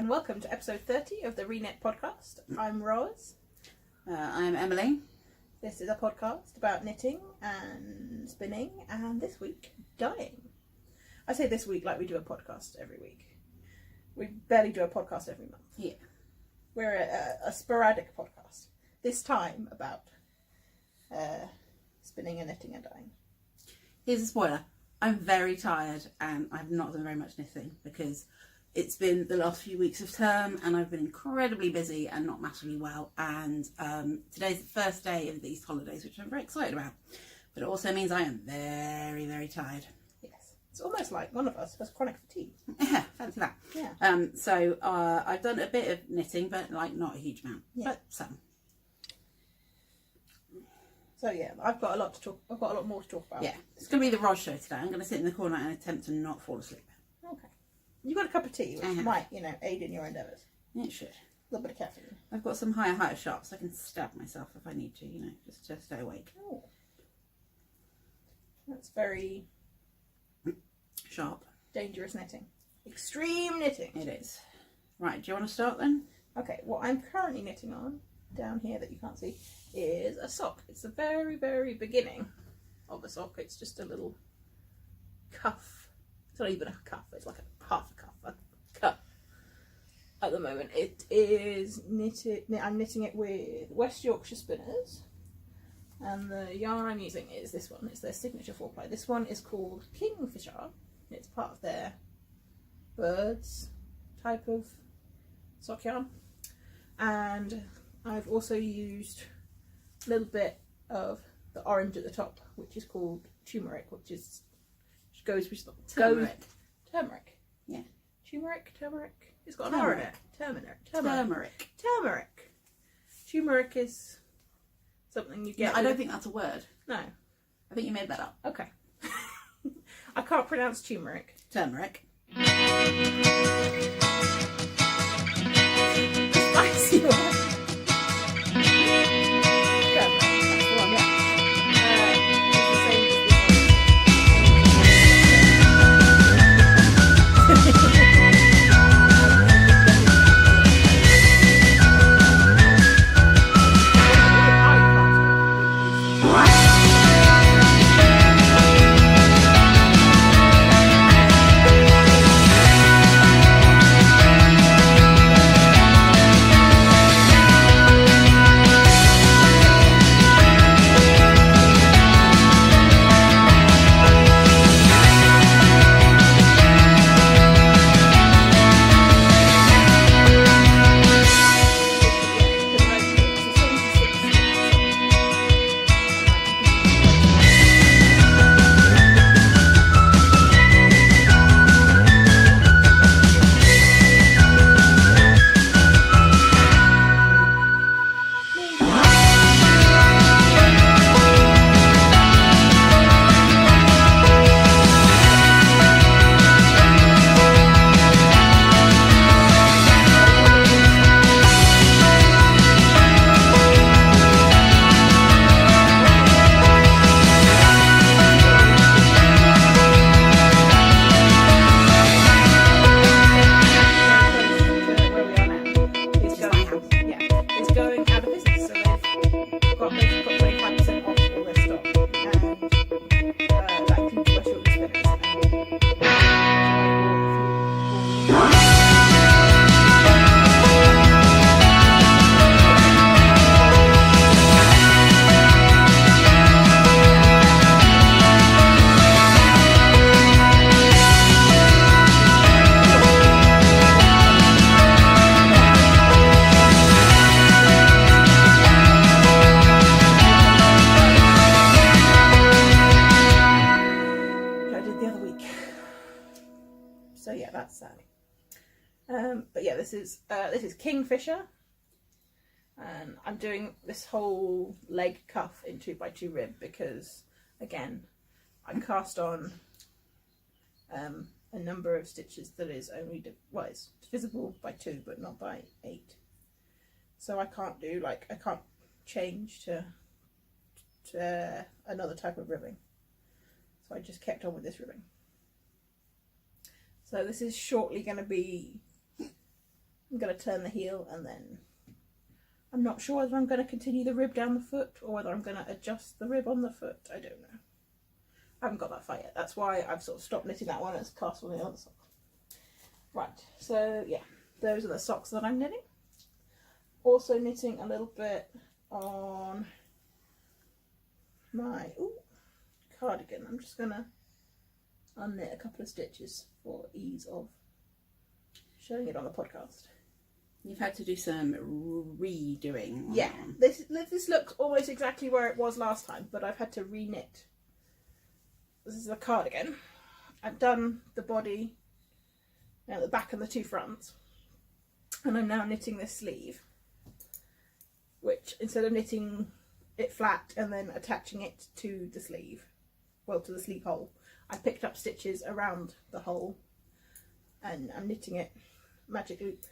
and welcome to episode 30 of the Reknit podcast. I'm Roz. I'm Emily. This is a podcast about knitting and spinning, and this week, dyeing. I say this week like we do a podcast every week. We barely do a podcast every month. Yeah. We're a sporadic podcast. This time about spinning and knitting and dyeing. Here's a spoiler. I'm very tired and I've not done very much knitting because it's been the last few weeks of term and I've been incredibly busy and not massively well, and today's the first day of the Easter holidays, which I'm very excited about, but it also means I am very, very tired. Yes, it's almost like one of us has chronic fatigue. Yeah, fancy that. Yeah. So I've done a bit of knitting, but like not a huge amount, but some. So yeah, I've got a lot more to talk about. Yeah, it's going to be the Roz show today. I'm going to sit in the corner and attempt to not fall asleep. Okay. You got a cup of tea, which might, aid in your endeavours. It should. A little bit of caffeine. I've got some higher sharps. I can stab myself if I need to, just to stay awake. Oh. That's very sharp. Dangerous knitting. Extreme knitting. It is. Right, do you want to start then? Okay, what I'm currently knitting on, down here that you can't see, is a sock. It's the very, very beginning of a sock. It's just a little cuff. It's not even a cuff, it's like half a cuff. At the moment, it is knitted. I'm knitting it with West Yorkshire Spinners, and the yarn I'm using is this one. It's their signature 4-ply. This one is called Kingfisher. It's part of their birds type of sock yarn, and I've also used a little bit of the orange at the top, which is called turmeric, which goes with turmeric. Turmeric. Yeah. Turmeric. It's got an R in it. Turmeric. Turmeric is something you get. No, I don't think that's a word. No. I think you made that up. Okay. I can't pronounce turmeric. Turmeric. Spicy one. But yeah, this is Kingfisher, and I'm doing this whole leg cuff in 2x2 rib because, again, I cast on a number of stitches that is only it's divisible by 2 but not by 8. So I can't change to another type of ribbing. So I just kept on with this ribbing. So this is shortly going to be I'm going to turn the heel, and then I'm not sure whether I'm going to continue the rib down the foot or whether I'm going to adjust the rib on the foot. I don't know. I haven't got that far yet. That's why I've sort of stopped knitting that one. It's cast on the other sock. Right, so yeah, those are the socks that I'm knitting. Also knitting a little bit on my cardigan. I'm just going to unknit a couple of stitches for ease of showing it on the podcast. You've had to do some redoing. Yeah, this looks almost exactly where it was last time, but I've had to re-knit. This is the cardigan. I've done the body, the back and the two fronts, and I'm now knitting this sleeve, which instead of knitting it flat and then attaching it to the sleeve, well, to the sleeve hole, I picked up stitches around the hole and I'm knitting it magic loop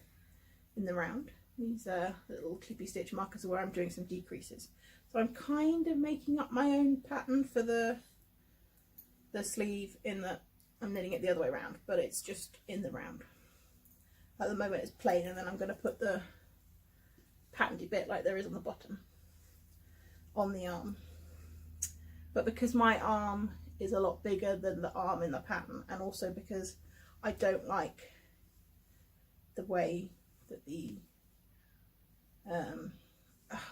in the round. These are little clippy stitch markers where I'm doing some decreases. So I'm kind of making up my own pattern for the sleeve in that I'm knitting it the other way around, but it's just in the round. At the moment it's plain, and then I'm going to put the patterned bit like there is on the bottom on the arm. But because my arm is a lot bigger than the arm in the pattern, and also because I don't like the way that the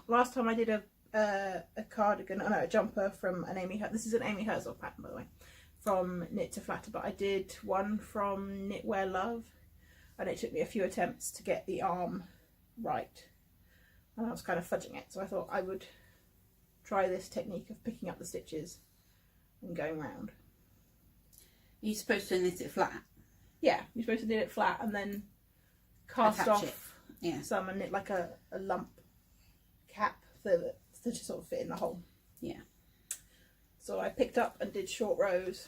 last time I did a cardigan, a jumper from an Amy, this is an Amy Herzog pattern by the way, from Knit to Flatter, but I did one from Knitwear Love, and it took me a few attempts to get the arm right, and I was kind of fudging it, so I thought I would try this technique of picking up the stitches and going round. You're supposed to knit it flat? Yeah, you're supposed to knit it flat and then cast off some and knit like a lump cap to just sort of fit in the hole. Yeah. So I picked up and did short rows,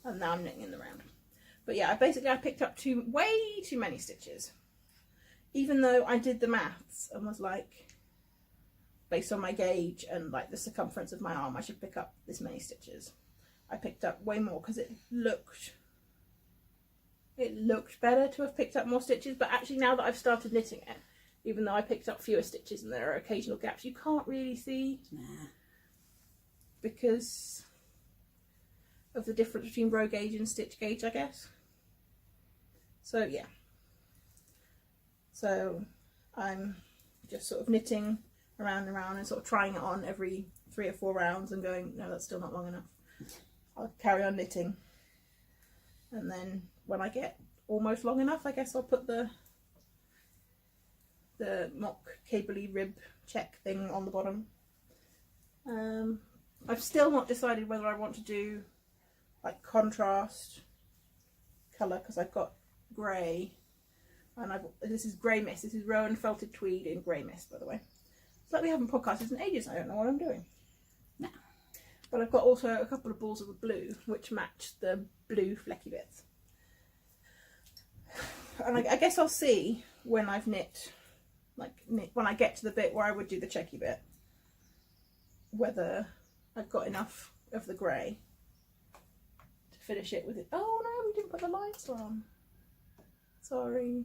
and now I'm knitting in the round. But yeah, I picked up way too many stitches. Even though I did the maths and was like, based on my gauge and like the circumference of my arm, I should pick up this many stitches. I picked up way more because it looked better to have picked up more stitches, but actually now that I've started knitting it, even though I picked up fewer stitches and there are occasional gaps, you can't really see because of the difference between row gauge and stitch gauge, I guess. So yeah, so I'm just sort of knitting around and around and sort of trying it on every 3 or 4 rounds and going, no, that's still not long enough. I'll carry on knitting, and then when I get almost long enough, I guess I'll put the mock cabley rib check thing on the bottom. I've still not decided whether I want to do like contrast colour, because I've got grey, and this is grey mist. This is Rowan felted tweed in grey mist, by the way. It's like we haven't podcasted in ages. I don't know what I'm doing. No. But I've got also a couple of balls of the blue which match the blue flecky bits. And I guess I'll see when I've knit, when I get to the bit where I would do the checky bit, whether I've got enough of the grey to finish it with it. Oh no, we didn't put the lights on. Sorry.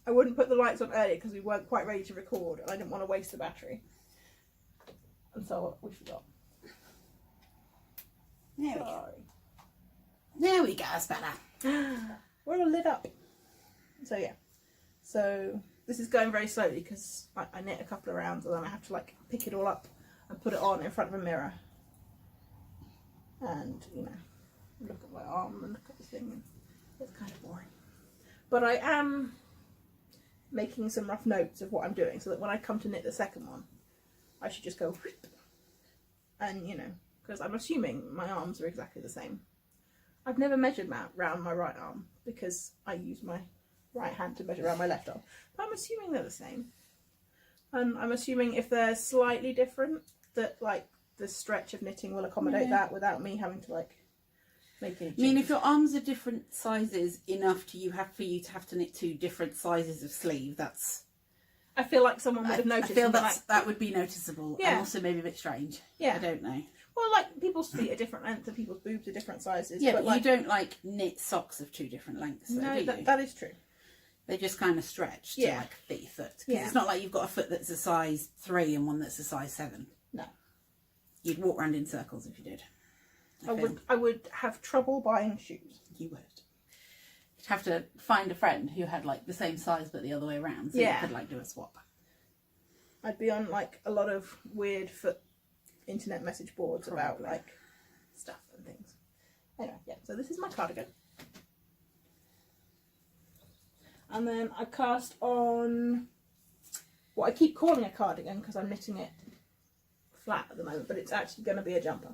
I wouldn't put the lights on earlier because we weren't quite ready to record and I didn't want to waste the battery. And so we forgot. There we go. There we go, that's better. We're all lit up. So yeah. So this is going very slowly because I knit a couple of rounds and then I have to like pick it all up and put it on in front of a mirror. And, you know, look at my arm and look at the thing. And it's kind of boring. But I am making some rough notes of what I'm doing so that when I come to knit the second one, I should just go whoop, and, you know, because I'm assuming my arms are exactly the same. I've never measured round my right arm because I use my right hand to measure around my left arm, but I'm assuming they're the same. And I'm assuming if they're slightly different, that like the stretch of knitting will accommodate that without me having to like make any changes. I mean, if your arms are different sizes enough for you to have to knit 2 different sizes of sleeve, that's... I feel like someone would have noticed. I feel that would be noticeable, and also maybe a bit strange. Yeah. I don't know. Well, like people's feet are different lengths and people's boobs are different sizes. Yeah, but like, you don't like knit socks of 2 different lengths, though, no, do you? that is true. They just kind of stretch to like fit your foot. Because it's not like you've got a foot that's a size 3 and one that's a size 7. No. You'd walk around in circles if you did. I would have trouble buying shoes. You would. You'd have to find a friend who had like the same size but the other way around, so you could like do a swap. I'd be on like a lot of weird foot internet message boards about like stuff and things. Anyway, yeah, so this is my cardigan. And then I cast on what I keep calling a cardigan because I'm knitting it flat at the moment, but it's actually going to be a jumper.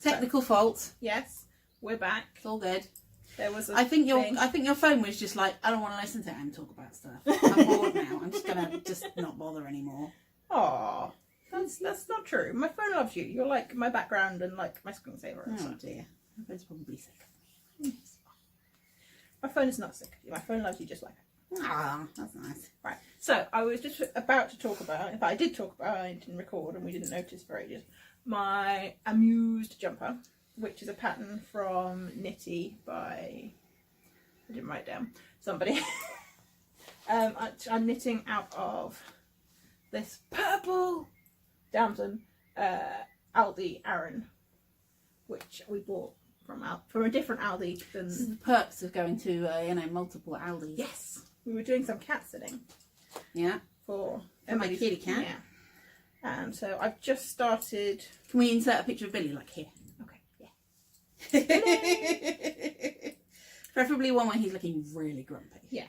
Technical fault. Yes, we're back. It's all good. There was I think your phone was just like, I don't want to listen to him talk about stuff. I'm bored now. I'm just gonna not bother anymore. Aw, that's not true. My phone loves you. You're like my background and like my screensaver and stuff. Oh dear, my phone's probably sick of me. My phone is not sick of you. My phone loves you just like it. Ah, that's nice. Right. So I was just about to talk about, in fact I did talk about, I didn't record and we didn't notice for ages, my amused jumper, which is a pattern from Knitty by, I didn't write it down, somebody. I'm knitting out of this purple damson Aldi Aran, which we bought from a different Aldi than... This is the perks of going to multiple Aldis. Yes, we were doing some cat sitting. Yeah. For my kitty cat. Yeah. And so I've just started... Can we insert a picture of Billy like here? Okay, yeah. Preferably one where he's looking really grumpy. Yeah.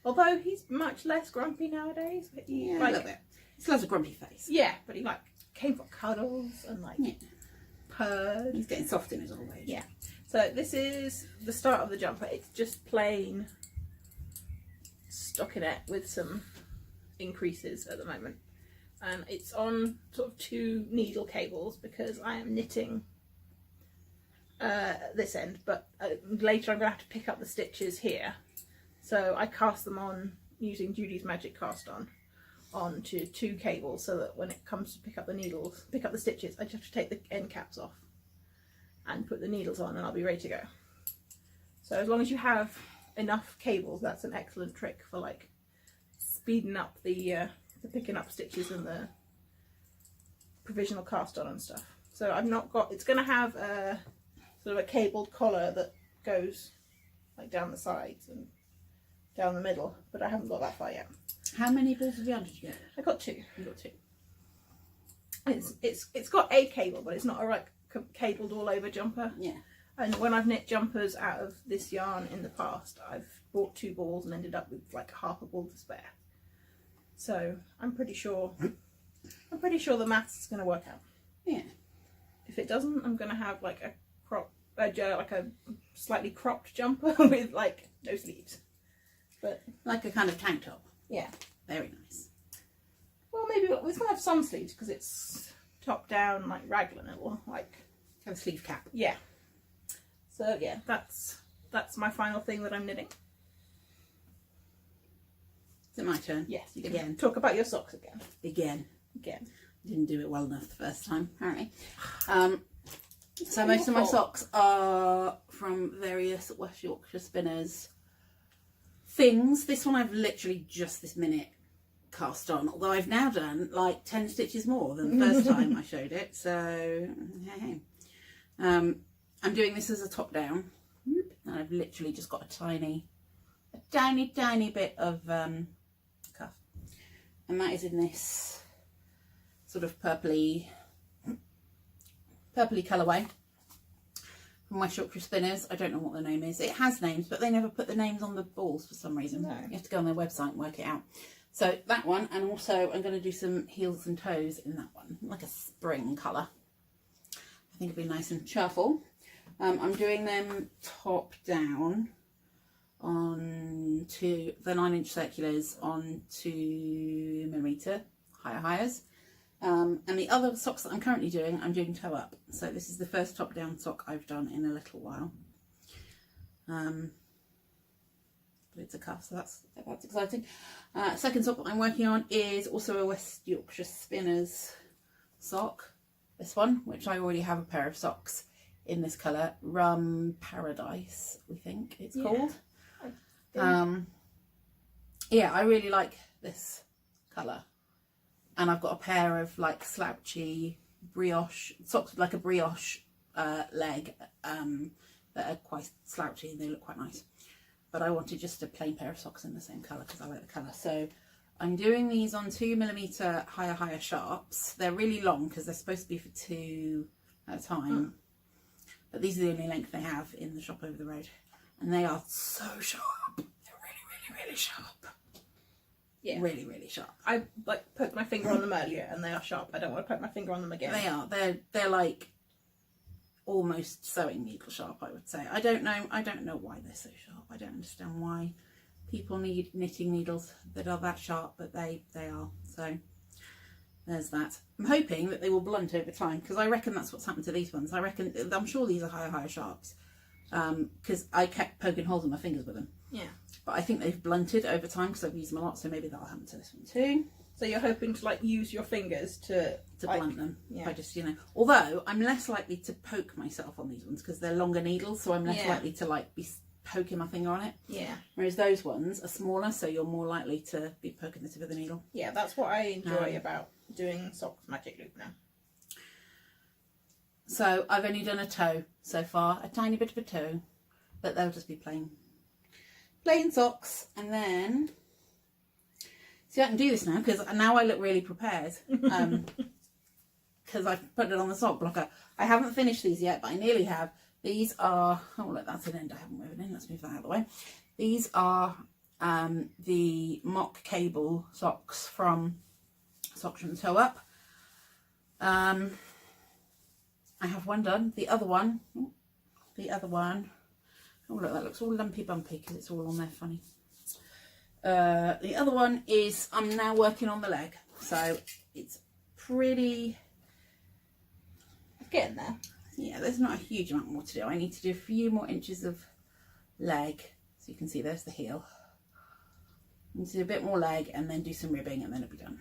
Although he's much less grumpy nowadays. But he, a little bit. He still has a grumpy face. Yeah, but he like came for cuddles and like purred. He's getting soft in his old age. Yeah. So this is the start of the jumper. It's just plain stockinette with some increases at the moment. And it's on sort of 2 needle cables because I am knitting this end, but later I'm going to have to pick up the stitches here. So I cast them on using Judy's Magic Cast On onto 2 cables so that when it comes to pick up the needles, pick up the stitches, I just have to take the end caps off and put the needles on and I'll be ready to go. So as long as you have enough cables, that's an excellent trick for like speeding up the picking up stitches and the provisional cast on and stuff. So I've not got, it's going to have a sort of a cabled collar that goes like down the sides and down the middle, but I haven't got that far yet. How many balls of yarn did you get? I got 2. You got 2. It's got a cable, but it's not a like cabled all over jumper. Yeah. And when I've knit jumpers out of this yarn in the past, I've bought 2 balls and ended up with like half a ball to spare. So I'm pretty sure the maths is going to work out. Yeah. If it doesn't, I'm going to have like a slightly cropped jumper with like no sleeves. But like a kind of tank top. Yeah. Very nice. Well, maybe it's going to have some sleeves because it's top down like raglan. It will like have a sleeve cap. Yeah. So yeah, that's my final thing that I'm knitting. Is it my turn? Yes, you can again. Talk about your socks again. Again. Didn't do it well enough the first time, apparently. So most of my socks are from various West Yorkshire Spinners things. This one I've literally just this minute cast on, although I've now done like 10 stitches more than the first time I showed it. So, hey. I'm doing this as a top down, and I've literally just got a tiny bit of cuff, and that is in this sort of purpley colourway from West Yorkshire Spinners. I don't know what the name is. It has names, but they never put the names on the balls for some reason. No. You have to go on their website and work it out. So that one, and also I'm going to do some heels and toes in that one, like a spring colour. I think it'll be nice and cheerful. I'm doing them top down onto the 9-inch circulars on 2mm higher. And the other socks that I'm currently doing, I'm doing toe up. So this is the first top down sock I've done in a little while. But it's a cuff, so that's exciting. Second sock that I'm working on is also a West Yorkshire Spinners sock. this one, which I already have a pair of socks in this colour, Rum Paradise, we think it's called. Yeah, I really like this colour. And I've got a pair of like slouchy brioche socks with like a brioche leg that are quite slouchy and they look quite nice. But I wanted just a plain pair of socks in the same colour because I like the colour. So I'm doing these on 2mm higher sharps. They're really long because they're supposed to be for 2 at a time. But these are the only length they have in the shop over the road. And they are so sharp. They're really sharp. Yeah. Really sharp. I like poked my finger on them earlier and they are sharp. I don't want to poke my finger on them again. They are. They're like almost sewing needle sharp, I would say. I don't know why they're so sharp. I don't understand why people need knitting needles that are that sharp, but they are. So there's that. I'm hoping that they will blunt over time because I reckon that's what's happened to these ones. I'm sure these are higher sharps because I kept poking holes in my fingers with them. Yeah. But I think they've blunted over time because I've used them a lot, so maybe that'll happen to this one too. So you're hoping to like use your fingers to like, blunt them. Yeah. By just, although I'm less likely to poke myself on these ones because they're longer needles, so I'm less likely to like be poking my finger on it. Yeah. Whereas those ones are smaller, so you're more likely to be poking the tip of the needle. Yeah, that's what I enjoy about doing socks magic loop now. So I've only done a toe so far, a tiny bit of a toe, but they'll just be plain socks. And then see, I can do this now because now I look really prepared because I've put it on the sock blocker. I haven't finished these yet, but I nearly have. These are, oh look, that's an end I haven't woven in. Let's move that out of the way. These are the mock cable socks from Socks from Toe Up. I have one done. The other one, oh look, that looks all lumpy bumpy because it's all on there funny. The other one is, I'm now working on the leg, so it's pretty, it's getting there. Yeah, there's not a huge amount more to do. I need to do a few more inches of leg, so you can see there's the heel. I need to do a bit more leg and then do some ribbing and then it'll be done,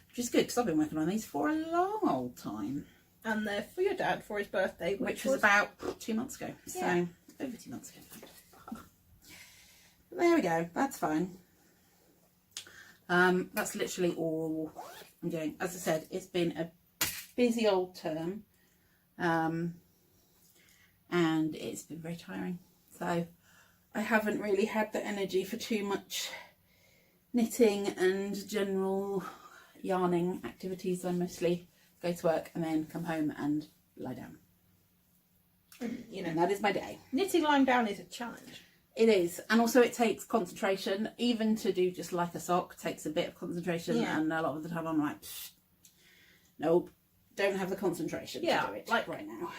which is good because I've been working on these for a long old time. And they're for your dad for his birthday, which was about 2 months ago. So over 2 months ago. There we go. That's fine. That's literally all I'm doing. As I said, it's been a busy old term, and it's been very tiring. So I haven't really had the energy for too much knitting and general yarning activities. I mostly go to work and then come home and lie down. And that is my day. Knitting lying down is a challenge. It is, and also it takes concentration. Even to do just like a sock takes a bit of concentration, and a lot of the time I'm like, nope, don't have the concentration to do it like right now.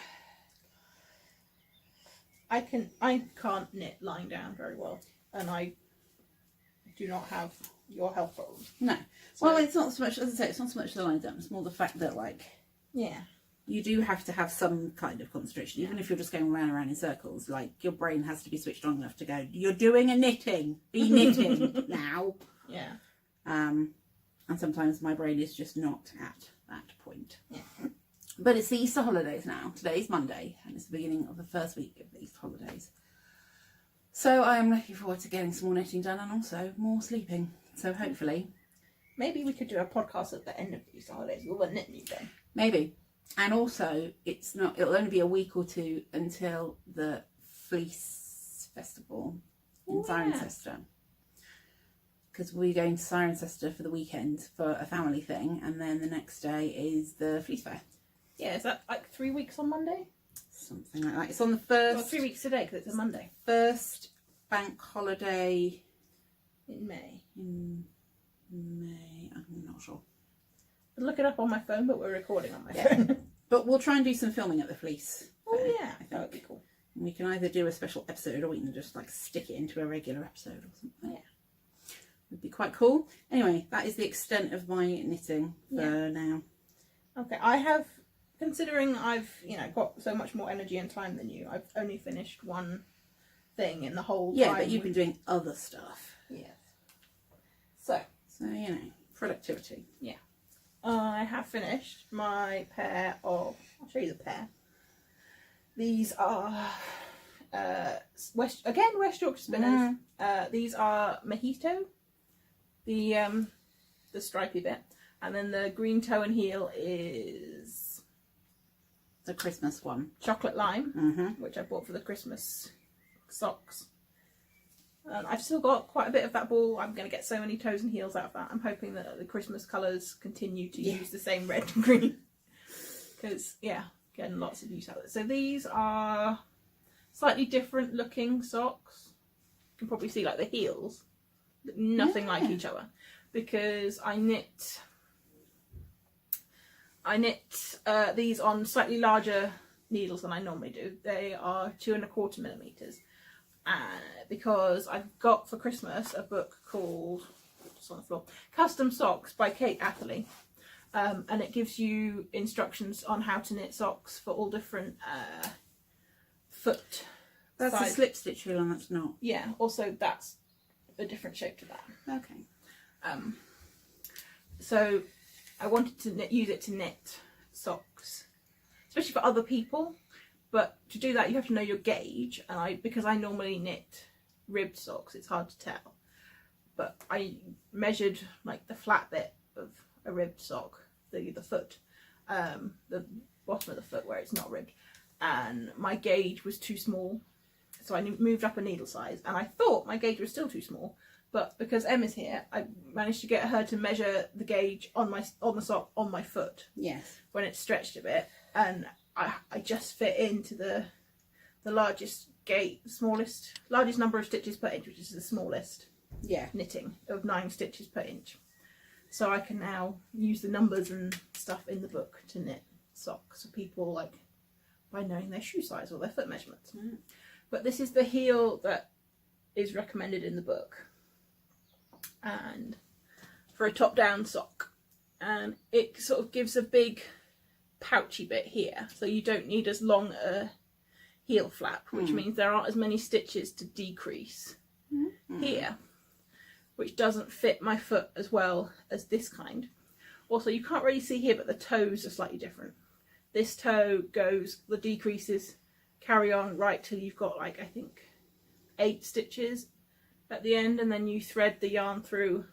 I can't knit lying down very well, and I do not have your health problems. No, so, well, it's not so much, as I say, it's not so much the lying down. It's more the fact that you do have to have some kind of concentration, even if you're just going round and round in circles. Like, your brain has to be switched on enough to go, you're doing a knitting, be knitting now. Yeah. And sometimes my brain is just not at that point. Yeah. But it's the Easter holidays now. Today's Monday, and it's the beginning of the first week of the Easter holidays. So I am looking forward to getting some more knitting done and also more sleeping. So hopefully, maybe we could do a podcast at the end of the Easter holidays with a knit new day. Maybe. And also, it'll only be a week or two until the Fleece Festival in Cirencester. Because we're going to Cirencester for the weekend for a family thing, and then the next day is the Fleece Fair. Yeah, is that like 3 weeks on Monday? Something like that. It's on the first... Well, 3 weeks today because it's a Monday. First bank holiday... In May. In May, I'm not sure. I'll look it up on my phone, but we're recording on my phone. But we'll try and do some filming at the Fleece Fair, yeah, that would be cool. And we can either do a special episode or we can just like stick it into a regular episode or something. Yeah. Would be quite cool. Anyway, that is the extent of my knitting for now. Okay, I have, considering I've, got so much more energy and time than you, I've only finished one thing in the whole time. Yeah, but you've been doing other stuff. Yes. So, productivity. Yeah. I have finished my pair of, I'll show you the pair. These are West Yorkshire Spinners. These are Mojito, the stripy bit, and then the green toe and heel is the Christmas one, Chocolate Lime, which I bought for the Christmas socks. I've still got quite a bit of that ball. I'm going to get so many toes and heels out of that. I'm hoping that the Christmas colours continue to use the same red and green, because getting lots of use out of it. So these are slightly different looking socks. You can probably see like the heels, nothing like each other, because I knit these on slightly larger needles than I normally do. They are 2¼ millimeters, because I've got for Christmas a book called, just on the floor, Custom Socks by Kate Atherley. And it gives you instructions on how to knit socks for all different foot That's size. a slip stitch reel and that's not. Yeah, also that's a different shape to that. Okay. So I wanted to use it to knit socks, especially for other people. But to do that, you have to know your gauge. And because I normally knit ribbed socks, it's hard to tell. But I measured like the flat bit of a ribbed sock, the foot, the bottom of the foot where it's not ribbed, and my gauge was too small, so I moved up a needle size, and I thought my gauge was still too small, but because Emma's here, I managed to get her to measure the gauge on the sock on my foot. Yes. When it's stretched a bit, and I just fit into the largest largest number of stitches per inch, which is the smallest knitting of 9 stitches per inch. So I can now use the numbers and stuff in the book to knit socks for people, like by knowing their shoe size or their foot measurements. But this is the heel that is recommended in the book, and for a top-down sock, and it sort of gives a big pouchy bit here, so you don't need as long a heel flap, which means there aren't as many stitches to decrease here, which doesn't fit my foot as well as this kind. Also, you can't really see here, but the toes are slightly different. This toe goes, the decreases carry on right till you've got like, I think 8 stitches at the end, and then you thread the yarn through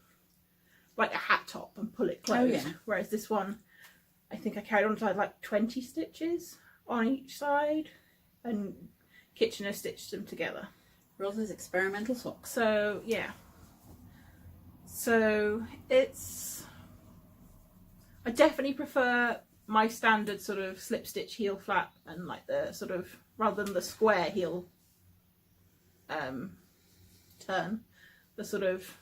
like a hat top and pull it closed. Whereas this one, I think I carried on to like 20 stitches on each side, and Kitchener stitched them together. Rosa's experimental socks. So so I definitely prefer my standard sort of slip stitch heel flap, and like the sort of, rather than the square heel turn, the sort of,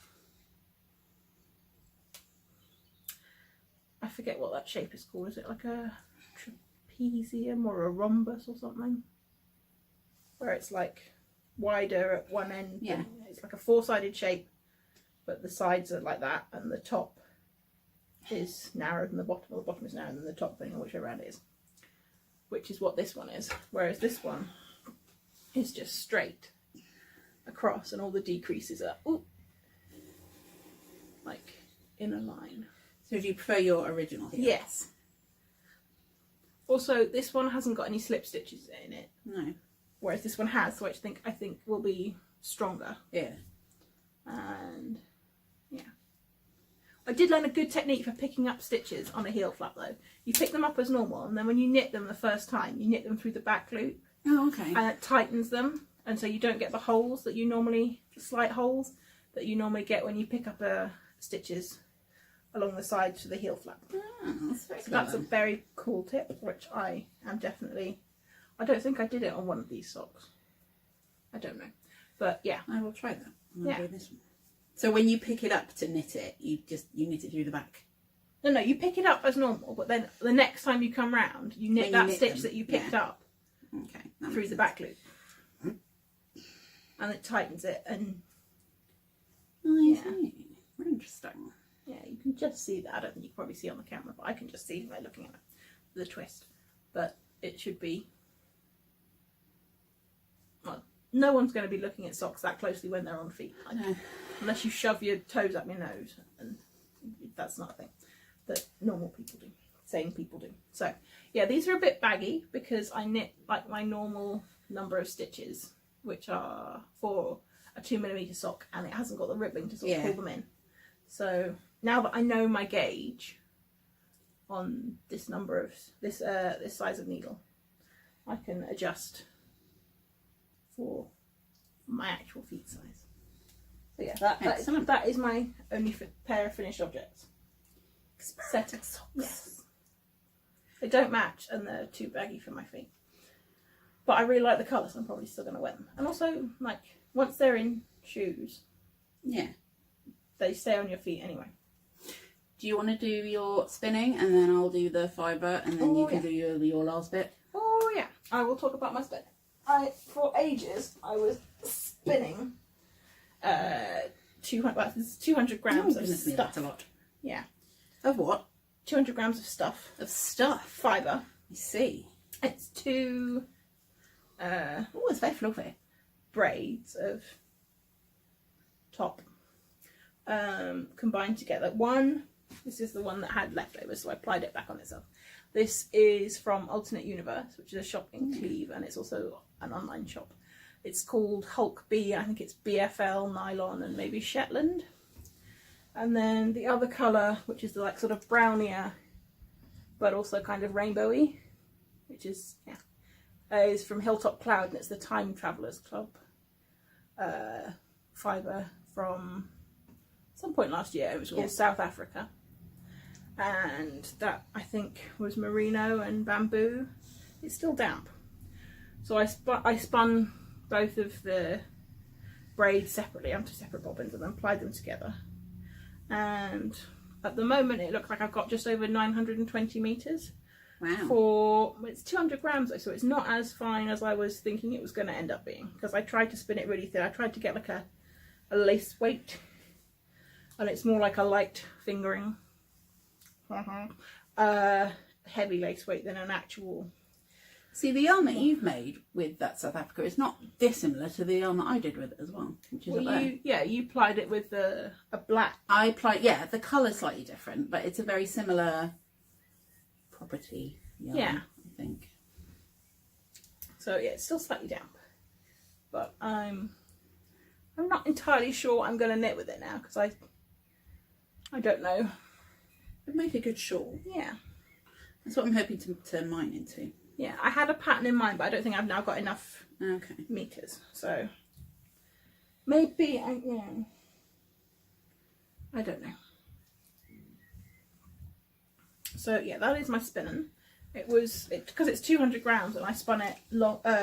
I forget what that shape is called. Is it like a trapezium or a rhombus or something, where it's like wider at one end? Yeah, it's like a 4-sided shape, but the sides are like that, and the top is narrower than the bottom, or the bottom is narrower than the top, thing, or whichever round it is, which is what this one is. Whereas this one is just straight across, and all the decreases are like in a line. So do you prefer your original heel? Yes. Also, this one hasn't got any slip stitches in it. No. Whereas this one has, which I think will be stronger. Yeah. And yeah, I did learn a good technique for picking up stitches on a heel flap though. You pick them up as normal, and then when you knit them the first time, you knit them through the back loop. Oh, okay. And it tightens them, and so you don't get the holes that you normally, slight holes that you normally get when you pick up stitches along the sides for the heel flap. Oh, that's very So that's a very cool tip, which I am definitely, I don't think I did it on one of these socks. I don't know. But yeah. I will try that. I'm Yeah. do this one. So when you pick it up to knit it, you knit it through the back? No, you pick it up as normal, but then the next time you come round, you knit that stitch that you picked up through the back loop. And it tightens it, and I see. Very interesting. yeah, you can just see that. I don't think you can probably see on the camera, but I can just see by looking at it, the twist. But it should be, well, no one's going to be looking at socks that closely when they're on feet, unless you shove your toes up your nose, and that's not a thing. that normal people do, sane people do. So yeah, these are a bit baggy because I knit like my normal number of stitches, which are for a 2mm sock, and it hasn't got the ribbing to sort of pull them in. So now that I know my gauge on this number of this size of needle, I can adjust for my actual feet size. So yeah, that is my only pair of finished objects. Set of socks. Yes. They don't match and they're too baggy for my feet. But I really like the colour, so I'm probably still going to wear them. And also, like, once they're in shoes, yeah, they stay on your feet anyway. Do you want to do your spinning and then I'll do the fibre and then you can do your last bit? Oh yeah, I will talk about my spinning. For ages, I was spinning 200 grams of stuff. That's a lot. Yeah. Of what? 200 grams of stuff. Of stuff? Fibre. I see. It's two... oh, it's very fluffy. Braids of top combined together. This is the one that had leftovers, so I plied it back on itself. This is from Alterknit Universe, which is a shop in Cleve, and it's also an online shop. It's called Hulk B. I think it's BFL, nylon, and maybe Shetland. And then the other colour, which is the like sort of brownier, but also kind of rainbowy, which is is from Hilltop Cloud, and it's the Time Travellers Club fibre from some point last year. It was called South Africa, and that I think was merino and bamboo. It's still damp, so I spun both of the braids separately onto separate bobbins and then plied them together. And at the moment, it looks like I've got just over 920 meters. Wow. It's 200 grams though, so it's not as fine as I was thinking it was going to end up being, because I tried to spin it really thin. I tried to get like a lace weight, and it's more like a light fingering heavy lace weight than an actual. See, the yarn that you've made with that South Africa is not dissimilar to the yarn that I did with it as well, which is you plied it with a black. I plied, the colour's slightly different, but it's a very similar property yarn, I think. So yeah, it's still slightly damp, but I'm not entirely sure I'm going to knit with it now, because I don't know. It'd make a good shawl. Yeah, that's what I'm hoping to turn mine into. Yeah, I had a pattern in mind, but I don't think I've now got enough meters. So maybe I don't know. So yeah, that is my spinning. Because it's 200 grams and I spun it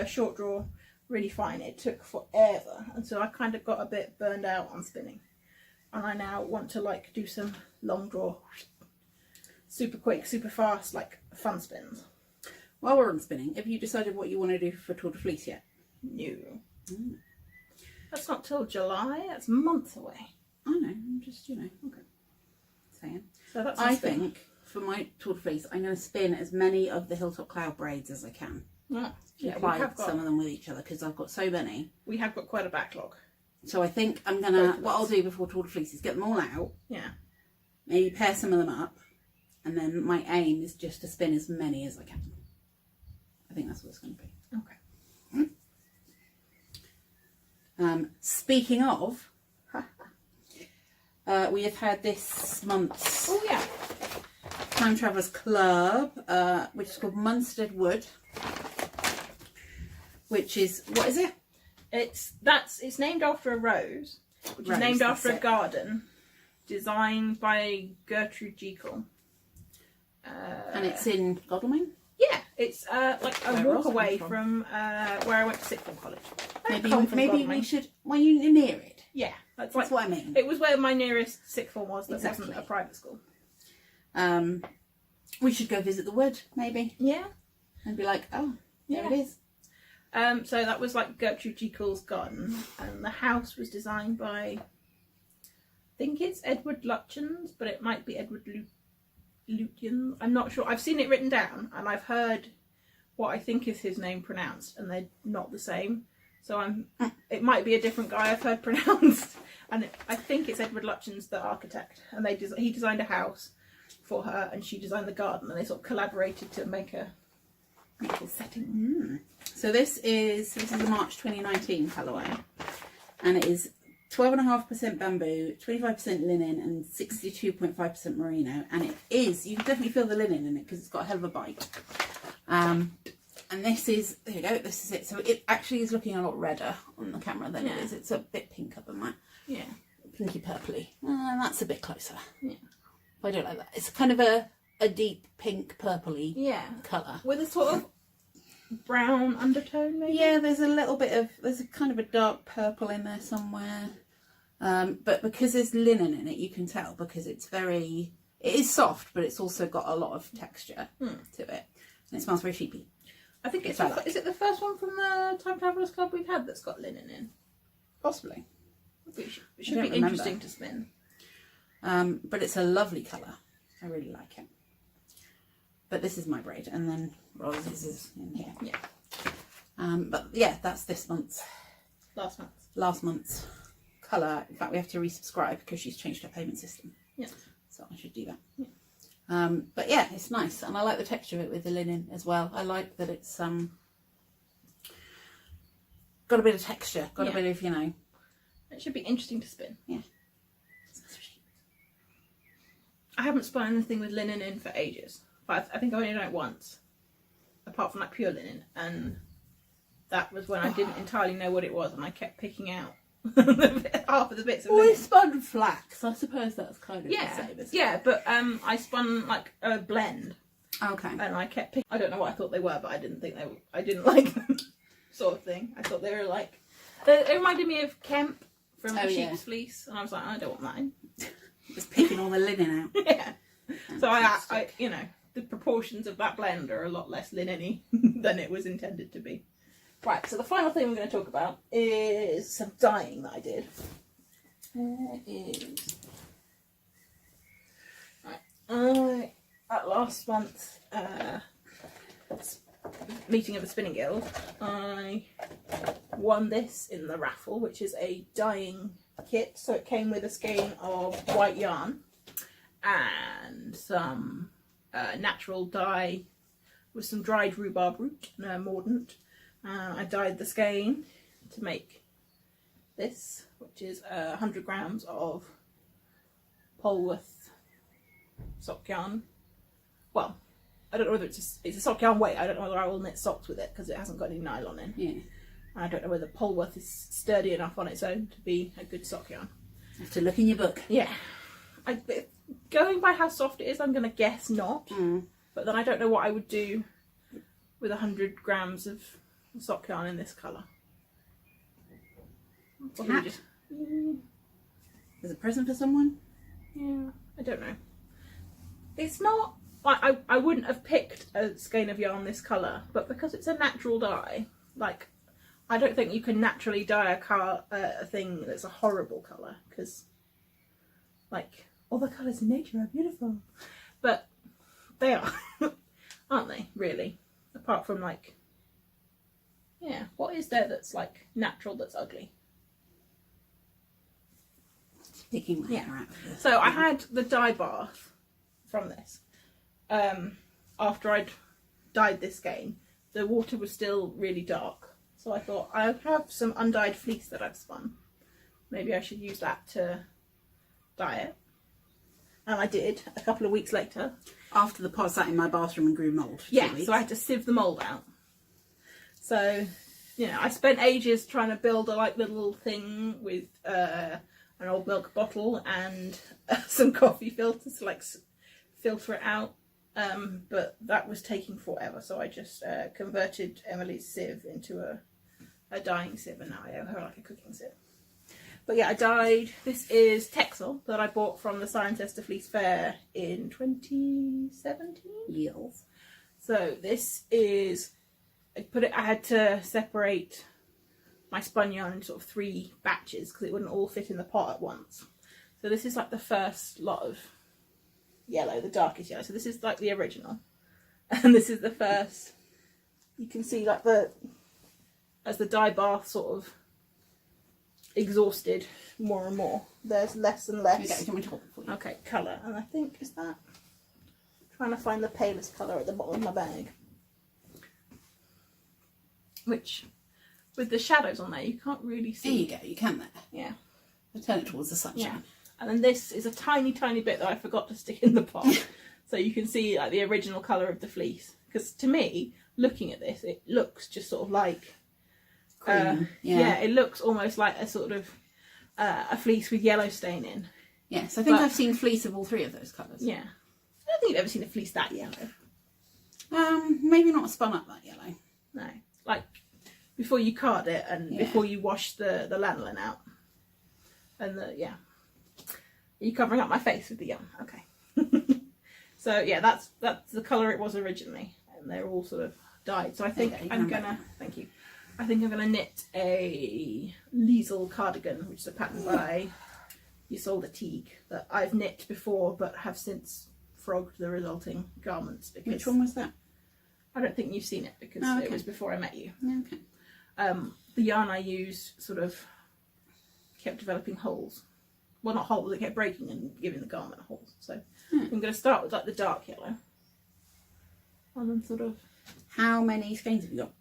short draw really fine. It took forever, and so I kind of got a bit burned out on spinning, and I now want to like do some long draw, super quick, super fast, like fun spins. While we're on spinning, have you decided what you want to do for Tour de Fleece yet? No. That's not till July. That's months away. I know. I'm just, okay. Saying. So that's I think for my Tour de Fleece, I'm going to spin as many of the Hilltop Cloud braids as I can. Apply some of them with each other, because I've got so many. We have got quite a backlog. So I think I'm going to, what I'll do before Tour de Fleece is get them all out. Yeah. Maybe pair some of them up. And then my aim is just to spin as many as I can. I think that's what it's going to be. Okay. Speaking of, we have had this month's Time Travellers Club, which is called Munstead Wood, which is, what is it? It's named after a rose, which is named after a garden, designed by Gertrude Jekyll. And it's in Godalming? Yeah, it's like a walk away from where I went to sixth form college. Maybe we should. Well, you near it. Yeah, that's what I mean. It was where my nearest sixth form was. That wasn't a private school. We should go visit the wood, maybe. Yeah, and be like, oh, there it is. So that was like Gertrude Jekyll's garden, and the house was designed by, I think it's Edward Lutyens, but it might be Edward Lutyens. I'm not sure. I've seen it written down, and I've heard what I think is his name pronounced, and they're not the same. So it might be a different guy I've heard pronounced, and I think it's Edward Lutyens, the architect, and he designed a house for her, and she designed the garden, and they sort of collaborated to make a beautiful setting. So this is the March 2019 colourway, and it is 12.5% bamboo, 25% linen, and 62.5% merino. And it is, you can definitely feel the linen in it because it's got a hell of a bite. And this is, there you go, this is it. So it actually is looking a lot redder on the camera than it is. It's a bit pinker than that. Yeah. Pinky purpley. And that's a bit closer. Yeah. I don't like that. It's kind of a deep pink purpley colour. With a sort of brown undertone maybe? Yeah, there's a little bit of, there's a kind of a dark purple in there somewhere. But because there's linen in it, you can tell, because it's very, it is soft, but it's also got a lot of texture to it. And it smells very sheepy. I think it's, is it the first one from the Time Travellers Club we've had that's got linen in? Possibly. It should be interesting to spin. But it's a lovely colour. I really like it. But this is my braid, and then Rose's is in here. Yeah. But yeah, that's this month's. Last month's colour. In fact, we have to resubscribe because she's changed her payment system. Yeah. So I should do that. Yeah. But yeah, it's nice, and I like the texture of it with the linen as well. I like that it's got a bit of texture, got a bit of, you know. It should be interesting to spin. Yeah. I haven't spun anything with linen in for ages, but I think I've only done it once, apart from like pure linen, and that was when I didn't entirely know what it was, and I kept picking out half of the bits of linen. Well, we spun flax. I suppose that's kind of the same, isn't it? Yeah, but I spun like a blend. Okay. And I kept picking. I don't know what I thought they were, but I didn't think they were. I didn't like them, sort of thing. I thought they were like. It reminded me of Kemp from the Sheep's Fleece, and I was like, I don't want that in. Just picking all the linen out. Yeah. So I, you know, the proportions of that blend are a lot less linen-y than it was intended to be. Right, so the final thing we're going to talk about is some dyeing that I did. There is... Right, at last month's meeting of the Spinning Guild, I won this in the raffle, which is a dyeing kit. So it came with a skein of white yarn and some natural dye with some dried rhubarb root and a mordant. I dyed the skein to make this, which is 100 grams of Polworth sock yarn. Well, I don't know whether it's a sock yarn weight. I don't know whether I will knit socks with it because it hasn't got any nylon in. Yeah. I don't know whether Polworth is sturdy enough on its own to be a good sock yarn. You have to look in your book. Yeah. Going by how soft it is, I'm going to guess not. But then I don't know what I would do with 100 grams of sock yarn in this colour. Hat? Is it a present for someone? Yeah, I don't know. It's not... I wouldn't have picked a skein of yarn this colour, but because it's a natural dye, like, I don't think you can naturally dye a thing that's a horrible colour, because, like, all the colours in nature are beautiful. But they are, aren't they, really? Apart from, like, yeah, what is there that's, like, natural that's ugly? Picking my hair out of this. So I had the dye bath from this. After I'd dyed this skein, the water was still really dark. So I thought, I have some undyed fleece that I've spun. Maybe I should use that to dye it. And I did, a couple of weeks later. After the pot sat in my bathroom and grew mould. Yeah, so I had to sieve the mould out. So, you know, I spent ages trying to build a like little thing with an old milk bottle and some coffee filters to like filter it out. But that was taking forever, so I just converted Emily's sieve into a dyeing sieve, and now I owe her like a cooking sieve. But yeah, I dyed. This is Texel that I bought from the Cirencester Fleece Fair in 2017. Yes. So this is, I had to separate my spun yarn into sort of 3 batches because it wouldn't all fit in the pot at once. So this is like the first lot of yellow, the darkest yellow. So this is like the original, and this is the first. You can see like as the dye bath sort of exhausted more and more, there's less and less. Okay, Okay, colour, and I think is that Trying to find the palest colour at the bottom of my bag. Which, with the shadows on there, you can't really see. There you go, you can there. Yeah. I'll turn it towards the sunshine. Yeah. And then this is a tiny, tiny bit that I forgot to stick in the pot. So you can see like the original colour of the fleece. Because to me, looking at this, it looks just sort of like... Cream. It looks almost like a sort of a fleece with yellow stain in. Yes, I think I've seen fleece of all three of those colours. Yeah. I don't think you've ever seen a fleece that yellow. Maybe not spun up that yellow. No. Like, before you card it and before you wash the lanolin out. And Are you covering up my face with the yarn? Okay. So, yeah, that's the colour it was originally. And they're all sort of dyed. So I think I'm going to... Thank you. I think I'm going to knit a Liesel cardigan, which is a pattern by Isolde Teague that I've knit before but have since frogged the resulting garments. Because which one was that? I don't think you've seen it because it was before I met you. Okay. The yarn I used sort of kept developing holes. Well, not holes, it kept breaking and giving the garment holes. So I'm going to start with like the dark yellow. And then sort of... How many skeins have you got?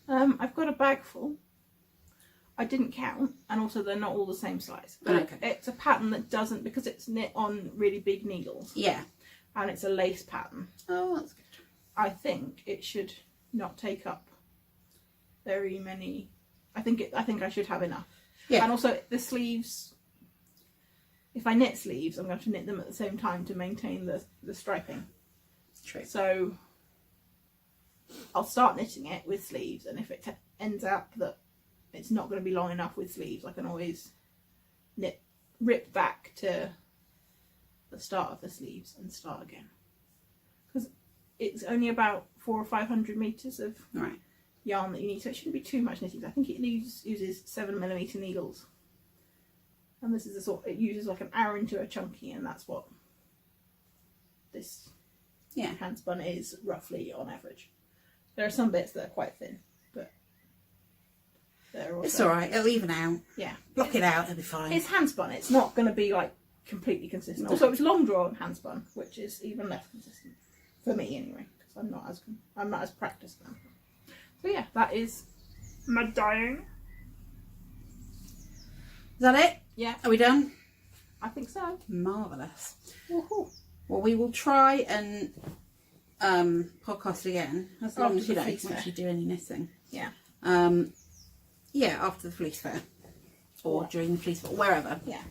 I've got a bag full. I didn't count, and also they're not all the same size. But it's a pattern that doesn't, because it's knit on really big needles. Yeah. And it's a lace pattern. Oh, that's good. I think it should not take up very many. I think I should have enough. Yeah. And also the sleeves. If I knit sleeves, I'm going to have to knit them at the same time to maintain the striping. True. So I'll start knitting it with sleeves, and if it ends up that it's not going to be long enough with sleeves, I can always rip back to the start of the sleeves and start again. Because it's only about 400 or 500 metres of yarn that you need, so it shouldn't be too much knitting. I think it uses 7mm needles, and this is the sort it uses like an Aran to a chunky, and that's what this hand spun is roughly on average. There are some bits that are quite thin, but they're also... It's alright, it'll even out. Yeah. Block it out, it'll be fine. It's hand spun, it's not going to be like completely consistent. Also, it's long drawn hand spun, which is even less consistent. For me anyway, because I'm not as practiced now. So yeah, that is my dyeing. Is that it? Yeah. Are we done? I think so. Marvellous. Woohoo. Well, we will try and podcast again as long as you don't actually do any knitting. Yeah. After the fleece fair or during the fleece fair, wherever. Yeah.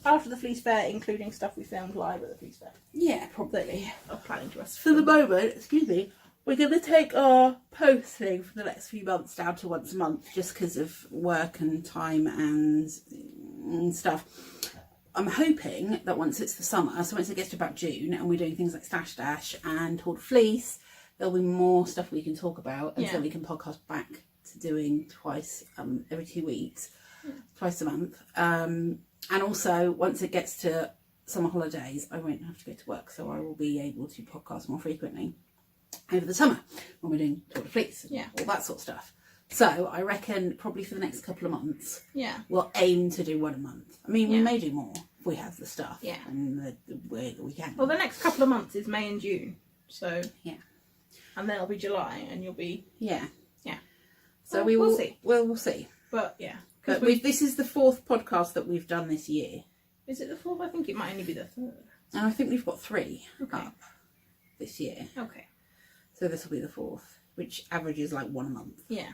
After the fleece fair, including stuff we filmed live at the fleece fair. Yeah, probably. I'm planning to us. For the moment, excuse me, we're going to take our posting for the next few months down to once a month, just because of work and time and stuff. I'm hoping that once it's the summer, so once it gets to about June and we're doing things like Stash Dash and Tour de Fleece, there'll be more stuff we can talk about, and so we can podcast back to doing twice every 2 weeks, twice a month. And also, once it gets to summer holidays, I won't have to go to work, so I will be able to podcast more frequently over the summer when we're doing Tour de Fleece and all that sort of stuff. So I reckon probably for the next couple of months, we'll aim to do one a month. I mean, we may do more if we have the stuff and the way that we can. Well, the next couple of months is May and June, so and then it'll be July, and you'll be So well, we'll see. We'll see. But but this is the 4th podcast that we've done this year. Is it the 4th? I think it might only be the 3rd. And I think we've got 3 up this year. Okay. So this will be the 4th, which averages like one a month. Yeah.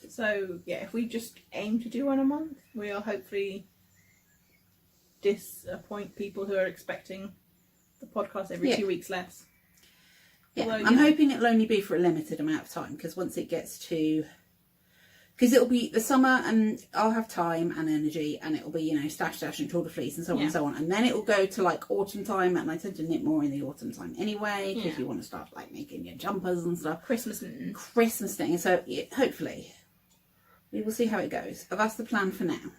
So if we just aim to do one a month, we'll hopefully disappoint people who are expecting the podcast every 2 weeks less. Yeah, although, I'm hoping it'll only be for a limited amount of time, because once it gets to... Because it'll be the summer and I'll have time and energy, and it'll be, Stash Dash and Tour de Fleece and so on and so on. And then it'll go to like autumn time, and I tend to knit more in the autumn time anyway, because you want to start like making your jumpers and stuff. Christmas thing. So hopefully we will see how it goes. But that's the plan for now.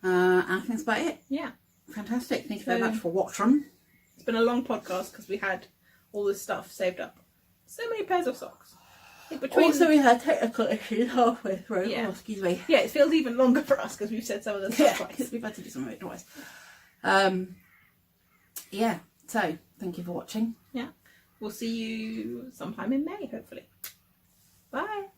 And I think that's about it. Yeah. Fantastic. Thank you very much for watching. It's been a long podcast because we had all this stuff saved up. So many pairs of socks. Also, we had technical issues halfway through. Yeah. Oh, excuse me. Yeah, it feels even longer for us because we've said some of the stuff twice. We've had to do some of it twice. So, Thank you for watching. Yeah. We'll see you sometime in May, hopefully. Bye.